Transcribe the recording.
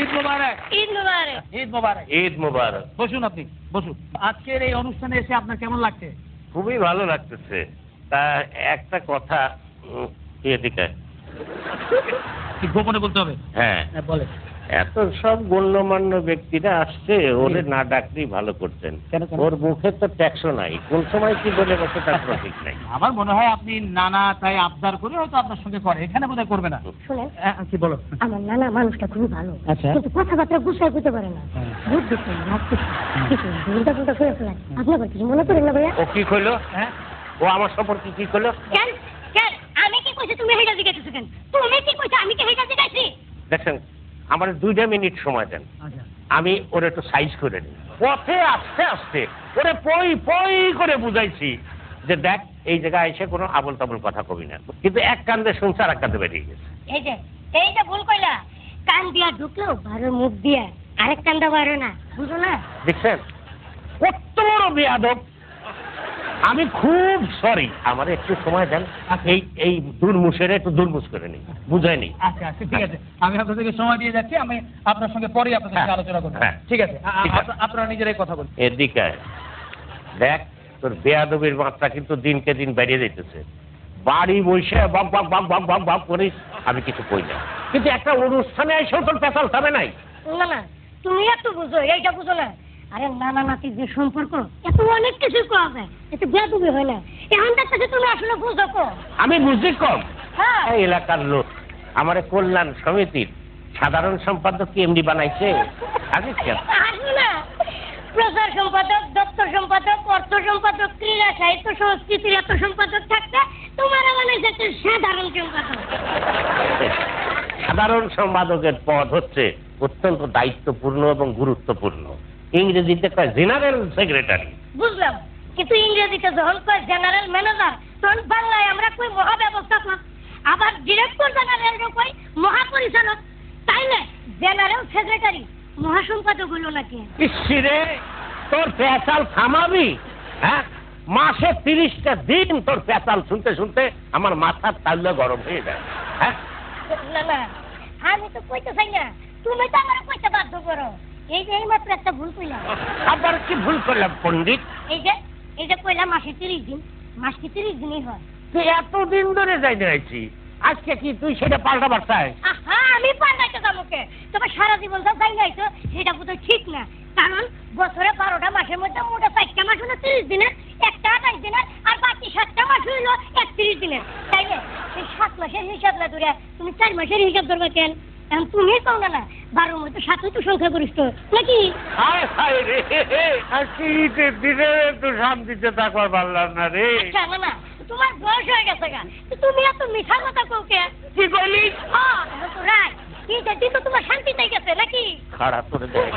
ঈদ মোবারক। ঈদ মোবারক। ঈদ মোবারক। ঈদ মোবারক। বসুন আপনি, বসুন। আজকের এই অনুষ্ঠানে এসে আপনার কেমন লাগছে? খুবই ভালো লাগতেছে। তা একটা কথা, এদিকে কি গোপনে বলতে হবে? হ্যাঁ, বলে। এত সব গণ্যমান্য ব্যক্তিরা আসছে, ওরে না ডাকলেই ভালো করতেন। ওর মুখে তো ট্যাক্সও নাই, কোন সময় কি বলে বসে তার কোনো ঠিক নাই। আমার মনে হয় আপনি নানা তাই আবদার করে হয়তো আপনার সঙ্গে করে, এখানে বোধহয় করবে না। শুনেন, কি বলো? আমার নানা মানুষটা খুবই ভালো, আচ্ছা। কিন্তু কথাবার্তা গুছাই করতে পারে না। বুদ্ধি কম, রাখতেছে কিছু উল্টা পুল্টা করে ফেলায়। আপনি আবার কিছু মনে করেন না ভাইয়া? ও কি কইলো? হ্যাঁ, ও আমার সম্পর্কে কি কইলো? কেন কেন আমি কি কইছি তুমি হেটা জিজ্ঞাসা কেন? তুমি কি কইছো আমি কি হেটা জিজ্ঞাসি? দেখেন, আমার 2 মিনিট সময় দেন, আচ্ছা। আমি ওর একটু সাইজ করে নিই। পথে আস্তে আস্তে ওরে পই পই করে বুঝাইছি যে দেখ, এই জায়গায় এসে কোনো আবল তাবল কথা কবি না, কিন্তু এক কান্দে শুনছে আর এক কান্দে বেরিয়ে গেছে। এইটা ভুল কইলা। কান দিয়া ঢুকলো ভালো মুখ দিয়া, আরেক কান্দা বারো না, বুঝো না? দেখছেন কত বড় বেয়াদব। আমি খুব সরি, আমার একটু সময় দেন, এই দুর্মুষের একটু দুর্মুষ করে নিই, বুঝাই নি। আচ্ছা আচ্ছা, ঠিক আছে, আমি আপনাদেরকে সময় দিয়ে যাচ্ছি। আমি আপনার সঙ্গে পরে আপনাদের সঙ্গে আলোচনা করবো। হ্যাঁ। ঠিক আছে, ঠিক আছে। আপনারা নিজেরাই কথা বলুন। এদিকে আয়। দেখ, তোর বেয়াদবির মাত্রা কিন্তু দিনকে দিন বেড়ে যাইতেছে। বাড়ি বসে বক বক বক বক বক বক করিস, আমি কিছু কই না, কিন্তু একটা অনুষ্ঠানে এসেও তোর পেশাল থামে নাই। না না, তুমি একটু বুঝো, এইটা বুঝো না। আরে নানা নাতির যে সম্পর্ক, এত অনেক কিছু করা যায়, এতে বেয়াদবি হয় না। এখন দেখতেছি তুমি আসলে বুঝো কো। আমি বুঝি কম। হ্যাঁ, এই এলাকার লোক আমার কল্যাণ সমিতির সাধারণ সম্পাদক কি এমডি বানাইছে? আগে আসবে না। প্রচার সম্পাদক, দপ্তর সম্পাদক, অর্থ সম্পাদক, ক্রীড়া, সাহিত্য, সংস্কৃতির এত সম্পাদক থাকতে তোমার বানাইছে একটা সাধারণ সম্পাদক। সাধারণ সম্পাদকের পদ হচ্ছে অত্যন্ত দায়িত্বপূর্ণ এবং গুরুত্বপূর্ণ। ইংরেজিতে কয় জেনারেল সেক্রেটারি। বুঝলাম, কিন্তু ইংরেজিতে যখন কয় জেনারেল ম্যানেজার, তখন বাংলায় আমরা কই মহাব্যবস্থাপক, আবার ডিরেক্টর জেনারেল কই মহাপরিচালক। তাই না? জেনারেল সেক্রেটারি মহাসম্পাদক হলো নাকি? ইসরে, তোর পেঁচাল থামাবি? হ্যাঁ, মাসে 30টা দিন তোর পেঁচাল শুনতে শুনতে আমার মাথার তাল্লা গরম হয়ে যায়। হ্যাঁ, না না, আমি তো কইতে চাই না, তুমি তো আমার কইতে বাধ্য করো। এই যে এই মাত্র একটা ভুল কইলাম। আবার কি ভুল করলাম পণ্ডিত? এই যে কইলাম মাসে 30 দিন, মাস কি 30 দিনই হয়? তুই এতদিন ধরে যাই দিয়েছি, আজকে কি তুই সেটা পাল্টাবার চাই? আহা, আমি পাল্টাইতে যাবো কে? তোমার সারা জীবন যা যাই যাইছো সেটা বোধহয় ঠিক না। কারণ বছরে 12টা মাসের মধ্যে মোটা 4টা মাস হলো 30 দিনের, একটা 28 দিনের, আর বাকি 7টা মাস হইলো 31 দিনের। তাই না? এই 7 মাসের হিসাব না ধরে তুমি 4 মাসের হিসাব ধরবে কেন? এখন তুমি কও না 12 মধ্যে 7 তো সংখ্যাগরিষ্ঠ নাকি? হায় হায় রে, আজকে ঈদের দিনে একটু শান্তিতে থাকবার পারলাম না রে। আচ্ছা না, তোমার বয়স হয়ে গেছে গা, তো তুমি এত মিঠা কথা কও কে? কি বলি? হ্যাঁ, এখন তো রাত। ঈদের দিন তো তোমার শান্তি তাই গেছে নাকি? খারাপ করে দেয়।